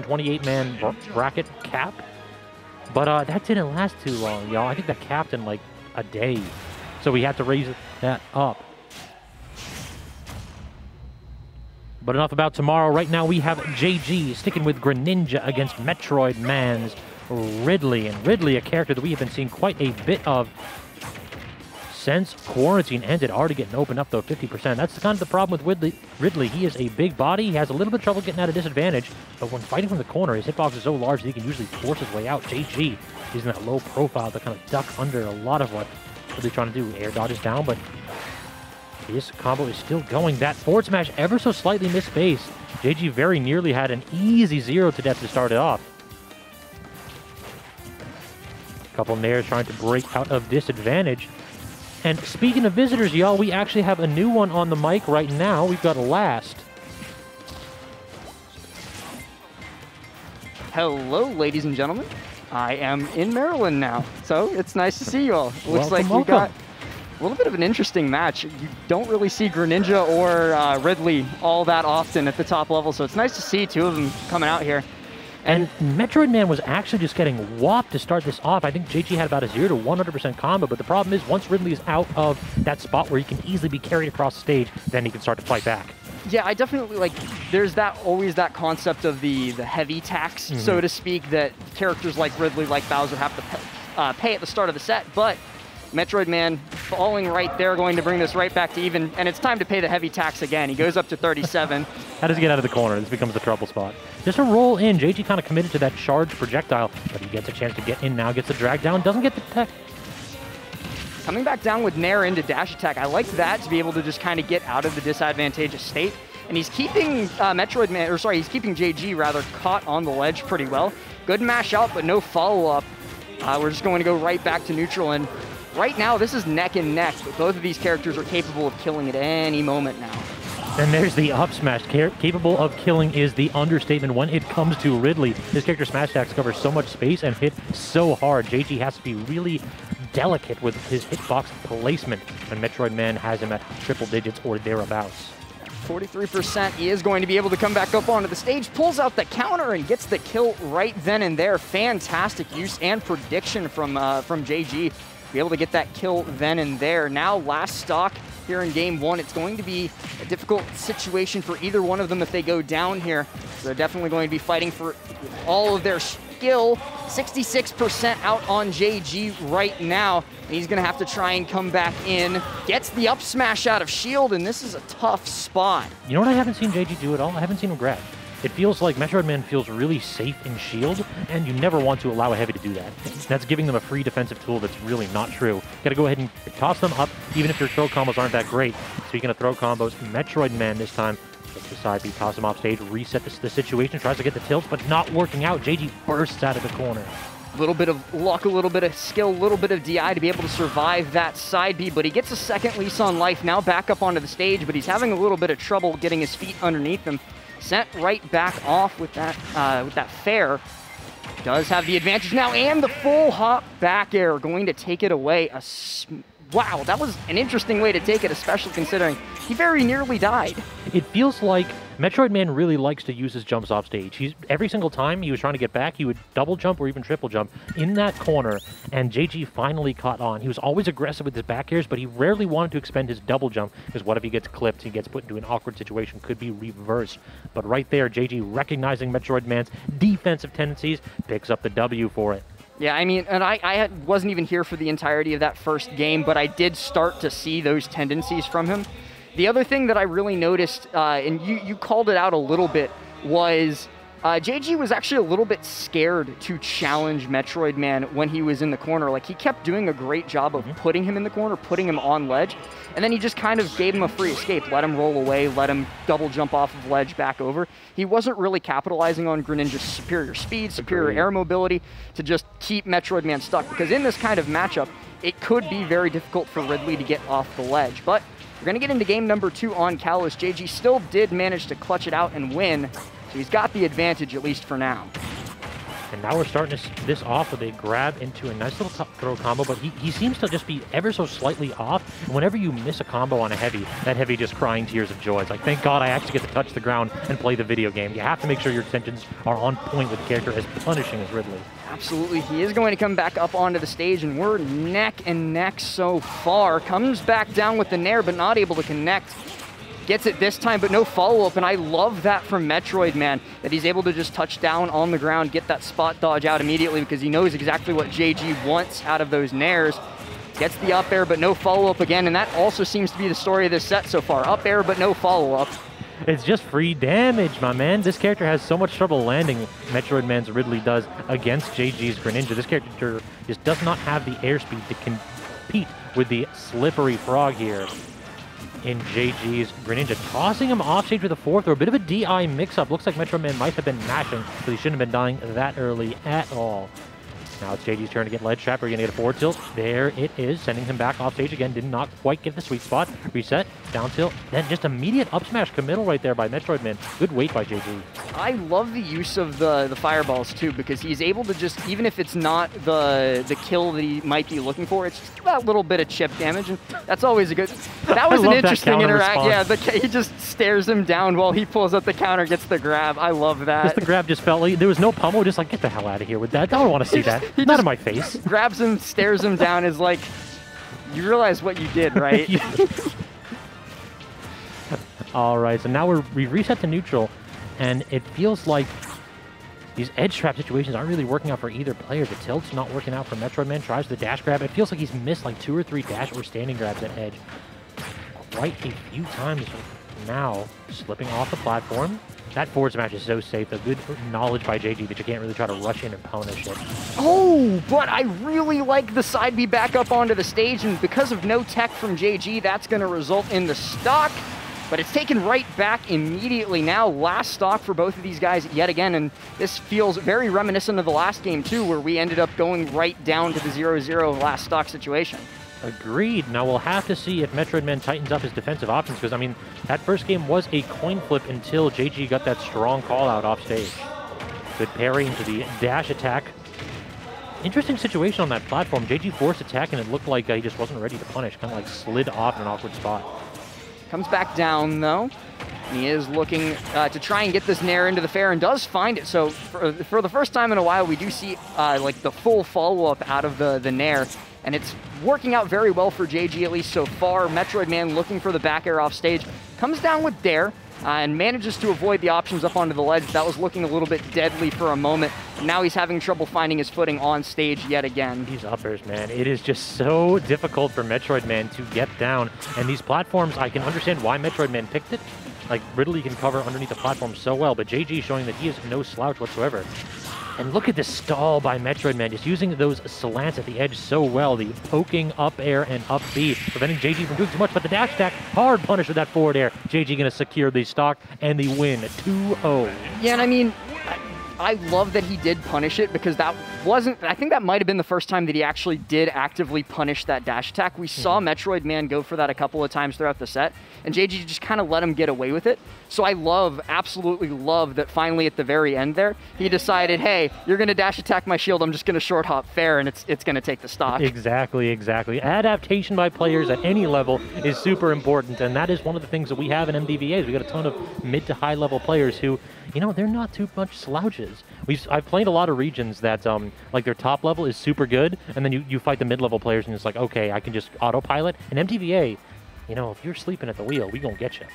28-man bracket cap. But that didn't last too long, y'all. I think that capped in like a day. So we had to raise that up. But enough about tomorrow. Right now we have JG sticking with Greninja against MetroidMan's Ridley. And Ridley, a character that we have been seeing quite a bit of since quarantine ended. Already getting opened up though, 50%. That's kind of the problem with Ridley. He is a big body. He has a little bit of trouble getting out of disadvantage. But when fighting from the corner, his hitbox is so large that he can usually force his way out. JG is in that low profile to kind of duck under a lot of what Ridley's trying to do. Air dodges down, but this combo is still going. That forward smash ever so slightly missed base. JG very nearly had an easy 0 to death to start it off. Couple nairs trying to break out of disadvantage. And speaking of visitors, y'all, we actually have a new one on the mic right now. We've got Last. Hello, ladies and gentlemen. I am in Maryland now, so it's nice to see you all. It looks Welcome, like we got a little bit of an interesting match. You don't really see Greninja or Ridley all that often at the top level, so it's nice to see two of them coming out here. And MetroidMan was actually just getting whopped to start this off. I think JG had about a 0 to 100% combo, but the problem is once Ridley is out of that spot where he can easily be carried across the stage, then he can start to fight back. Yeah, I definitely, like, there's that always that concept of the heavy tax, so to speak, that characters like Ridley, like Bowser have to pay at the start of the set, but MetroidMan falling right there, going to bring this right back to even, and it's time to pay the heavy tax again. He goes up to 37. How does he get out of the corner? This becomes the trouble spot. Just a roll in. JG kind of committed to that charge projectile, but he gets a chance to get in now, gets the drag down, doesn't get the tech. Coming back down with Nair into dash attack, I liked that to be able to just kind of get out of the disadvantageous state. And he's keeping he's keeping JG rather caught on the ledge pretty well. Good mash out, but no follow-up. We're just going to go right back to neutral, and right now this is neck and neck, but both of these characters are capable of killing at any moment now. And there's the up smash. Capable of killing is the understatement when it comes to Ridley. This character's smash attacks cover so much space and hit so hard. JG has to be really delicate with his hitbox placement when MetroidMan has him at triple digits or thereabouts. 43%, he is going to be able to come back up onto the stage, pulls out the counter and gets the kill right then and there. Fantastic use and prediction from JG. Be able to get that kill then and there. Now last stock here in game one. It's going to be a difficult situation for either one of them if they go down here. So they're definitely going to be fighting for all of their skill. 66% out on JG right now. And he's going to have to try and come back in. Gets the up smash out of shield, and this is a tough spot. You know what I haven't seen JG do at all? I haven't seen him grab. It feels like MetroidMan feels really safe in shield, and you never want to allow a heavy to do that. That's giving them a free defensive tool that's really not true. Gotta go ahead and toss them up, even if your throw combos aren't that great. Speaking of throw combos, MetroidMan this time gets the side B, toss him off stage, reset the situation, tries to get the tilt, but not working out. JG bursts out of the corner. A little bit of luck, a little bit of skill, a little bit of DI to be able to survive that side B, but he gets a second lease on life, now back up onto the stage, but he's having a little bit of trouble getting his feet underneath him. Sent right back off with that fair. Does have the advantage now, and the full hop back air going to take it away. Wow, that was an interesting way to take it, especially considering he very nearly died. It feels like MetroidMan really likes to use his jumps off stage. Every single time he was trying to get back, he would double jump or even triple jump in that corner, and JG finally caught on. He was always aggressive with his back airs, but he rarely wanted to expend his double jump, because what if he gets clipped, he gets put into an awkward situation, could be reversed. But right there, JG recognizing MetroidMan's defensive tendencies, picks up the W for it. Yeah, I mean, and I wasn't even here for the entirety of that first game, but I did start to see those tendencies from him. The other thing that I really noticed, and you called it out a little bit, was JG was actually a little bit scared to challenge MetroidMan when he was in the corner. Like, he kept doing a great job of putting him in the corner, putting him on ledge, and then he just kind of gave him a free escape, let him roll away, let him double jump off of ledge back over. He wasn't really capitalizing on Greninja's superior speed, superior air mobility to just keep MetroidMan stuck, because in this kind of matchup, it could be very difficult for Ridley to get off the ledge. But we're going to get into game number 2 on Kalos. JG still did manage to clutch it out and win, so he's got the advantage, at least for now. And now we're starting this off with a grab into a nice little throw combo, but he seems to just be ever so slightly off. And whenever you miss a combo on a heavy, that heavy just crying tears of joy. It's like, thank God I actually get to touch the ground and play the video game. You have to make sure your intentions are on point with the character as punishing as Ridley. Absolutely, he is going to come back up onto the stage, and we're neck and neck so far. Comes back down with the nair, but not able to connect. Gets it this time, but no follow-up, and I love that from MetroidMan, that he's able to just touch down on the ground, get that spot dodge out immediately because he knows exactly what JG wants out of those nairs. Gets the up air, but no follow-up again, and that also seems to be the story of this set so far. Up air, but no follow-up. It's just free damage, my man. This character has so much trouble landing, MetroidMan's Ridley does, against JG's Greninja. This character just does not have the airspeed to compete with the slippery frog here in JG's Greninja. Tossing him off stage with a fourth, or a bit of a DI mix-up. Looks like MetroidMan might have been mashing, but he shouldn't have been dying that early at all. Now it's JG's turn to get ledge trap. We're going to get a forward tilt. There it is, sending him back off stage again. Did not quite get the sweet spot. Reset, down tilt, then just immediate up smash committal right there by MetroidMan. Good weight by JG. I love the use of the fireballs too, because he's able to just, even if it's not the kill that he might be looking for, it's just that little bit of chip damage, and that's always a good. That was an interesting interaction. Yeah, he just stares him down while he pulls up the counter, gets the grab. I love that. Just the grab just felt like there was no pummel. Just like, get the hell out of here with that. I don't want to see that. Not in my face. Grabs him, stares him down, is like, you realize what you did, right? All right, so now we reset to neutral, and it feels like these edge trap situations aren't really working out for either player. The tilt's not working out for MetroidMan. Tries the dash grab. It feels like he's missed like 2 or 3 dash or standing grabs at edge quite a few times now. Slipping off the platform. That forward smash is so safe. The good knowledge by JG that you can't really try to rush in and punish it. Oh, but I really like the side B back up onto the stage, and because of no tech from JG, that's going to result in the stock. But it's taken right back immediately now. Last stock for both of these guys yet again, and this feels very reminiscent of the last game too, where we ended up going right down to the 0-0 last stock situation. Agreed. Now we'll have to see if MetroidMan tightens up his defensive options, because I mean, that first game was a coin flip until JG got that strong call out off stage. Good parry into the dash attack. Interesting situation on that platform. JG forced attack, and it looked like he just wasn't ready to punish. Kind of like slid off in an awkward spot. Comes back down though. And he is looking to try and get this nair into the fair, and does find it. So for the first time in a while, we do see like the full follow-up out of the nair. And it's working out very well for JG, at least so far. MetroidMan looking for the back air off stage. Comes down with dare and manages to avoid the options up onto the ledge. That was looking a little bit deadly for a moment. Now he's having trouble finding his footing on stage yet again. These uppers, man. It is just so difficult for MetroidMan to get down. And these platforms, I can understand why MetroidMan picked it. Like, Ridley can cover underneath the platform so well, but JG showing that he is no slouch whatsoever. And look at this stall by MetroidMan, just using those slants at the edge so well. The poking up air and up B, preventing JG from doing too much, but the dash attack, hard punish with that forward air. JG going to secure the stock and the win, 2-0. Yeah, and I mean, I love that he did punish it, because that wasn't, I think that might have been the first time that he actually did actively punish that dash attack. We saw MetroidMan go for that a couple of times throughout the set, and JG just kind of let him get away with it. So I absolutely love that finally at the very end there, he decided, hey, you're going to dash attack my shield, I'm just going to short hop fair, and it's going to take the stock. Exactly, exactly. Adaptation by players at any level is super important, and that is one of the things that we have in MDVAs. We got a ton of mid to high level players who, you know, they're not too much slouches. I've played a lot of regions that, like, their top level is super good, and then you fight the mid-level players, and it's like, okay, I can just autopilot. In MDVA, you know, if you're sleeping at the wheel, we gonna get you.